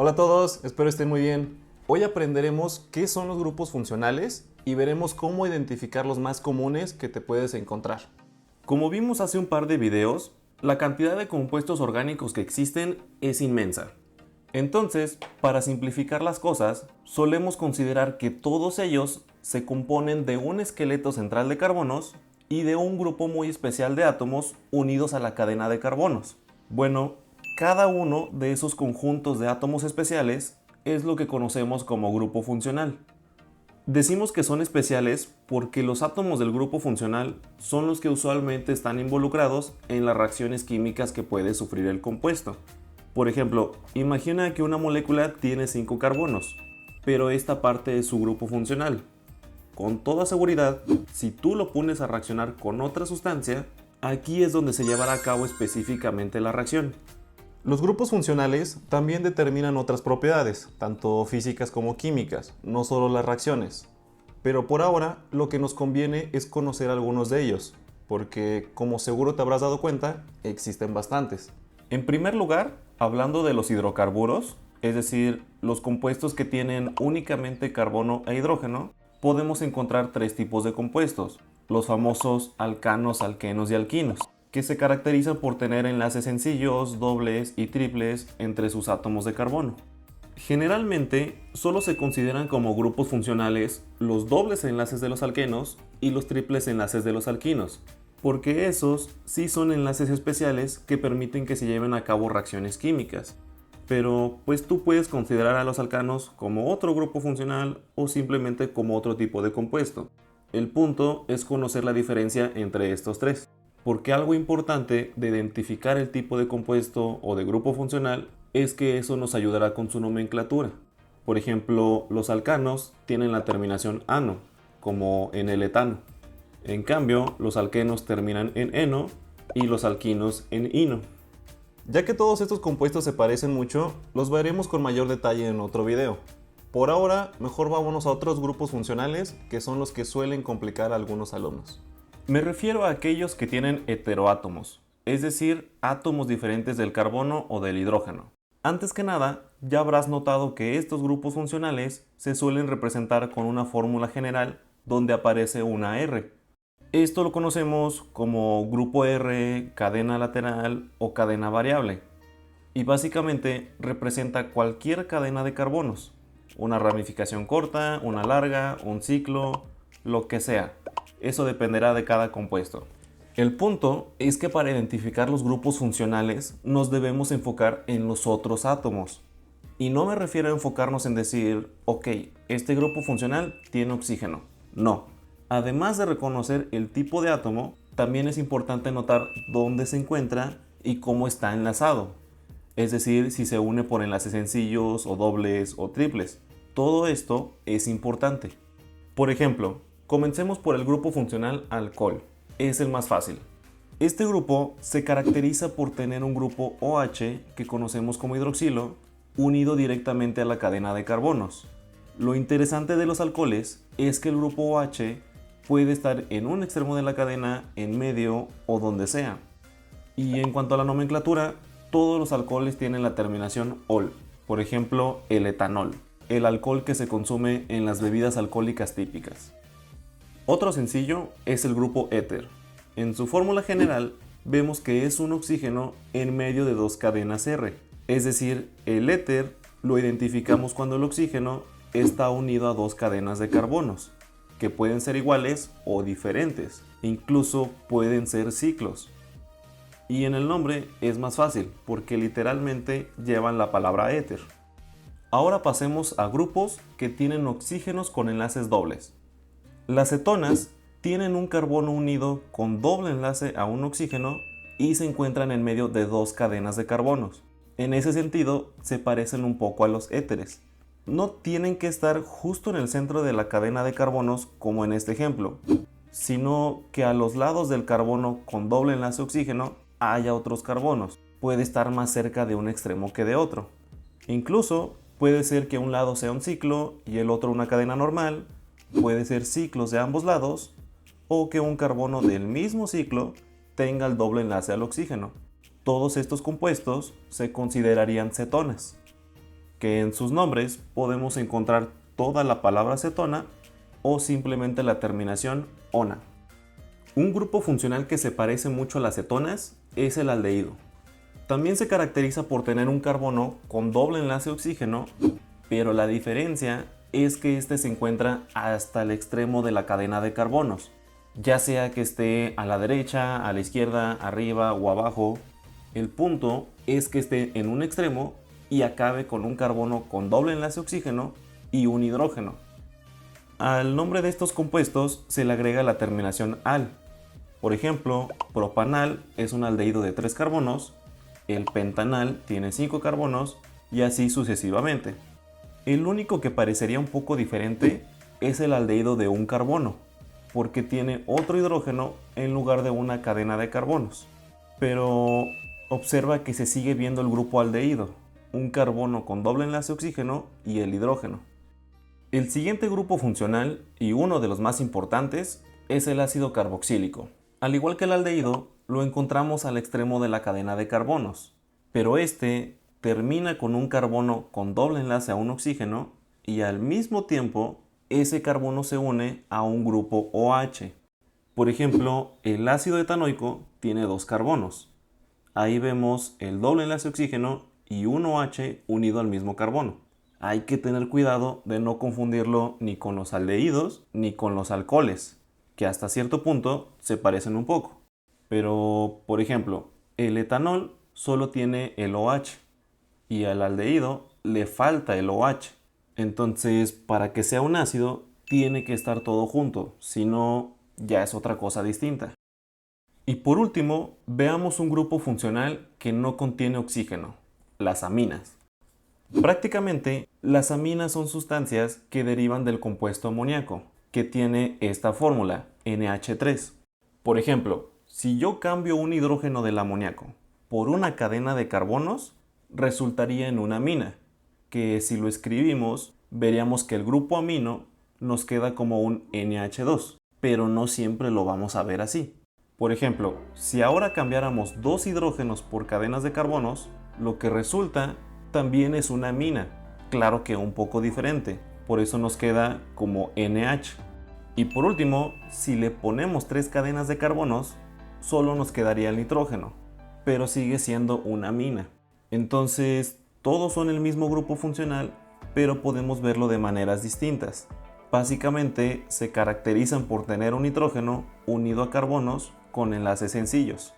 Hola a todos, espero estén muy bien. Hoy aprenderemos qué son los grupos funcionales y veremos cómo identificar los más comunes que te puedes encontrar. Como vimos hace un par de videos, la cantidad de compuestos orgánicos que existen es inmensa. Entonces, para simplificar las cosas, solemos considerar que todos ellos se componen de un esqueleto central de carbonos y de un grupo muy especial de átomos unidos a la cadena de carbonos. Bueno, cada uno de esos conjuntos de átomos especiales es lo que conocemos como grupo funcional. Decimos que son especiales porque los átomos del grupo funcional son los que usualmente están involucrados en las reacciones químicas que puede sufrir el compuesto. Por ejemplo, imagina que una molécula tiene 5 carbonos, pero esta parte es su grupo funcional. Con toda seguridad, si tú lo pones a reaccionar con otra sustancia, aquí es donde se llevará a cabo específicamente la reacción. Los grupos funcionales también determinan otras propiedades, tanto físicas como químicas, no solo las reacciones. Pero por ahora lo que nos conviene es conocer algunos de ellos, porque como seguro te habrás dado cuenta, existen bastantes. En primer lugar, hablando de los hidrocarburos, es decir, los compuestos que tienen únicamente carbono e hidrógeno, podemos encontrar tres tipos de compuestos, los famosos alcanos, alquenos y alquinos, que se caracterizan por tener enlaces sencillos, dobles y triples entre sus átomos de carbono. Generalmente, solo se consideran como grupos funcionales los dobles enlaces de los alquenos y los triples enlaces de los alquinos, porque esos sí son enlaces especiales que permiten que se lleven a cabo reacciones químicas. Pero pues tú puedes considerar a los alcanos como otro grupo funcional o simplemente como otro tipo de compuesto. El punto es conocer la diferencia entre estos tres, porque algo importante de identificar el tipo de compuesto o de grupo funcional es que eso nos ayudará con su nomenclatura. Por ejemplo, los alcanos tienen la terminación ano, como en el etano. En cambio, los alquenos terminan en eno y los alquinos en ino. Ya que todos estos compuestos se parecen mucho, los veremos con mayor detalle en otro video. Por ahora, mejor vámonos a otros grupos funcionales, que son los que suelen complicar a algunos alumnos. Me refiero a aquellos que tienen heteroátomos, es decir, átomos diferentes del carbono o del hidrógeno. Antes que nada, ya habrás notado que estos grupos funcionales se suelen representar con una fórmula general donde aparece una R. Esto lo conocemos como grupo R, cadena lateral o cadena variable. Y básicamente representa cualquier cadena de carbonos. Una ramificación corta, una larga, un ciclo, lo que sea. Eso dependerá de cada compuesto. El punto es que para identificar los grupos funcionales nos debemos enfocar en los otros átomos. Y no me refiero a enfocarnos en decir, ok, este grupo funcional tiene oxígeno. No. Además de reconocer el tipo de átomo, también es importante notar dónde se encuentra y cómo está enlazado. Es decir, si se une por enlaces sencillos o dobles o triples. Todo esto es importante. Por ejemplo, comencemos por el grupo funcional alcohol. Es el más fácil. Este grupo se caracteriza por tener un grupo OH, que conocemos como hidroxilo, unido directamente a la cadena de carbonos. Lo interesante de los alcoholes es que el grupo OH puede estar en un extremo de la cadena, en medio o donde sea. Y en cuanto a la nomenclatura, todos los alcoholes tienen la terminación ol. Por ejemplo, el etanol, el alcohol que se consume en las bebidas alcohólicas típicas. Otro sencillo es el grupo éter. En su fórmula general vemos que es un oxígeno en medio de dos cadenas R. Es decir, el éter lo identificamos cuando el oxígeno está unido a dos cadenas de carbonos, que pueden ser iguales o diferentes, incluso pueden ser ciclos. Y en el nombre es más fácil, porque literalmente llevan la palabra éter. Ahora pasemos a grupos que tienen oxígenos con enlaces dobles. Las cetonas tienen un carbono unido con doble enlace a un oxígeno y se encuentran en medio de dos cadenas de carbonos. En ese sentido, se parecen un poco a los éteres. No tienen que estar justo en el centro de la cadena de carbonos como en este ejemplo, sino que a los lados del carbono con doble enlace oxígeno haya otros carbonos. Puede estar más cerca de un extremo que de otro. Incluso puede ser que un lado sea un ciclo y el otro una cadena normal. Puede ser ciclos de ambos lados o que un carbono del mismo ciclo tenga el doble enlace al oxígeno. Todos estos compuestos se considerarían cetonas. que en sus nombres podemos encontrar toda la palabra cetona o simplemente la terminación ona. Un grupo funcional que se parece mucho a las cetonas es el aldehído. También se caracteriza por tener un carbono con doble enlace oxígeno, pero la diferencia es que este se encuentra hasta el extremo de la cadena de carbonos, ya sea que esté a la derecha, a la izquierda, arriba o abajo. El punto es que esté en un extremo y acabe con un carbono con doble enlace oxígeno y un hidrógeno. Al nombre de estos compuestos se le agrega la terminación al. Por ejemplo, propanal es un aldehído de 3 carbonos, el pentanal tiene 5 carbonos y así sucesivamente. El único que parecería un poco diferente es el aldehído de un carbono, porque tiene otro hidrógeno en lugar de una cadena de carbonos. Pero observa que se sigue viendo el grupo aldehído, un carbono con doble enlace oxígeno y el hidrógeno. El siguiente grupo funcional, y uno de los más importantes, es el ácido carboxílico. Al igual que el aldehído, lo encontramos al extremo de la cadena de carbonos, pero este termina con un carbono con doble enlace a un oxígeno y al mismo tiempo ese carbono se une a un grupo OH. Por ejemplo, el ácido etanoico tiene 2 carbonos. Ahí vemos el doble enlace oxígeno y un OH unido al mismo carbono. Hay que tener cuidado de no confundirlo ni con los aldehídos ni con los alcoholes, que hasta cierto punto se parecen un poco. Pero, por ejemplo, el etanol solo tiene el OH y al aldehído le falta el OH. Entonces, para que sea un ácido, tiene que estar todo junto, si no, ya es otra cosa distinta. Y por último, veamos un grupo funcional que no contiene oxígeno, las aminas. Prácticamente, las aminas son sustancias que derivan del compuesto amoníaco, que tiene esta fórmula, NH3. Por ejemplo, si yo cambio un hidrógeno del amoníaco por una cadena de carbonos, resultaría en una amina, que si lo escribimos, veríamos que el grupo amino nos queda como un NH2, pero no siempre lo vamos a ver así. Por ejemplo, si ahora cambiáramos 2 hidrógenos por cadenas de carbonos, lo que resulta también es una amina, claro que un poco diferente, por eso nos queda como NH. Y por último, si le ponemos 3 cadenas de carbonos, solo nos quedaría el nitrógeno, pero sigue siendo una amina. Entonces, todos son el mismo grupo funcional, pero podemos verlo de maneras distintas. Básicamente, se caracterizan por tener un nitrógeno unido a carbonos con enlaces sencillos.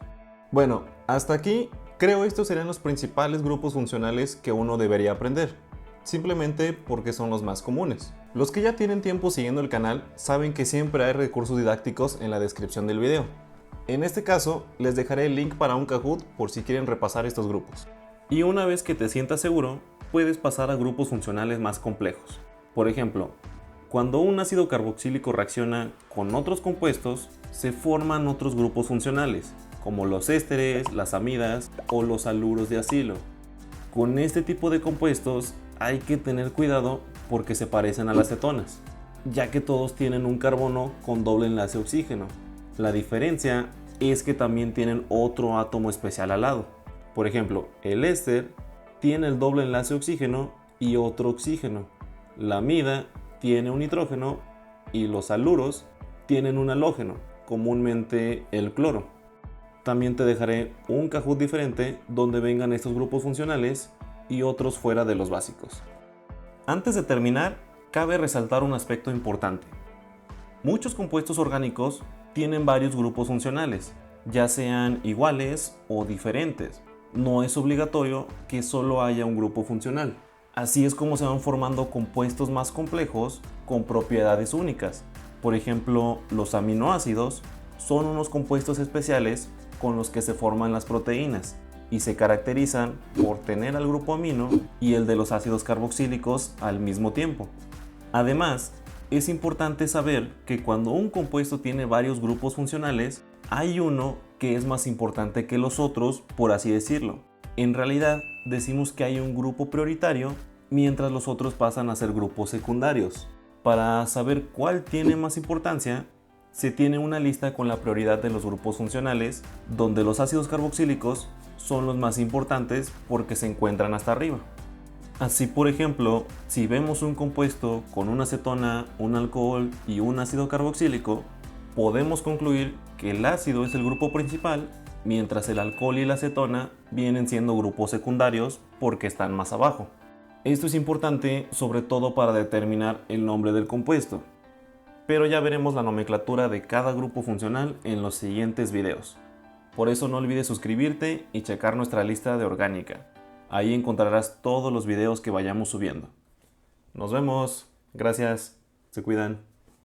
Bueno, hasta aquí creo estos serían los principales grupos funcionales que uno debería aprender, simplemente porque son los más comunes. Los que ya tienen tiempo siguiendo el canal saben que siempre hay recursos didácticos en la descripción del video. En este caso, les dejaré el link para un Kahoot por si quieren repasar estos grupos. Y una vez que te sientas seguro, puedes pasar a grupos funcionales más complejos. Por ejemplo, cuando un ácido carboxílico reacciona con otros compuestos, se forman otros grupos funcionales, como los ésteres, las amidas o los haluros de acilo. Con este tipo de compuestos hay que tener cuidado porque se parecen a las cetonas, ya que todos tienen un carbono con doble enlace oxígeno. La diferencia es que también tienen otro átomo especial al lado. Por ejemplo, el éster tiene el doble enlace oxígeno y otro oxígeno. La amida tiene un nitrógeno y los haluros tienen un halógeno, comúnmente el cloro. También te dejaré un Kahoot diferente donde vengan estos grupos funcionales y otros fuera de los básicos. Antes de terminar, cabe resaltar un aspecto importante. Muchos compuestos orgánicos tienen varios grupos funcionales, ya sean iguales o diferentes. No es obligatorio que solo haya un grupo funcional. Así es como se van formando compuestos más complejos con propiedades únicas. Por ejemplo, los aminoácidos son unos compuestos especiales con los que se forman las proteínas y se caracterizan por tener al grupo amino y el de los ácidos carboxílicos al mismo tiempo. Además, es importante saber que cuando un compuesto tiene varios grupos funcionales, hay uno que es más importante que los otros, por así decirlo. En realidad, decimos que hay un grupo prioritario, mientras los otros pasan a ser grupos secundarios. Para saber cuál tiene más importancia, se tiene una lista con la prioridad de los grupos funcionales, donde los ácidos carboxílicos son los más importantes porque se encuentran hasta arriba. Así, por ejemplo, si vemos un compuesto con una acetona, un alcohol y un ácido carboxílico, podemos concluir que el ácido es el grupo principal, mientras el alcohol y la acetona vienen siendo grupos secundarios porque están más abajo. Esto es importante sobre todo para determinar el nombre del compuesto, pero ya veremos la nomenclatura de cada grupo funcional en los siguientes videos. Por eso no olvides suscribirte y checar nuestra lista de orgánica. Ahí encontrarás todos los videos que vayamos subiendo. Nos vemos. Gracias. Se cuidan.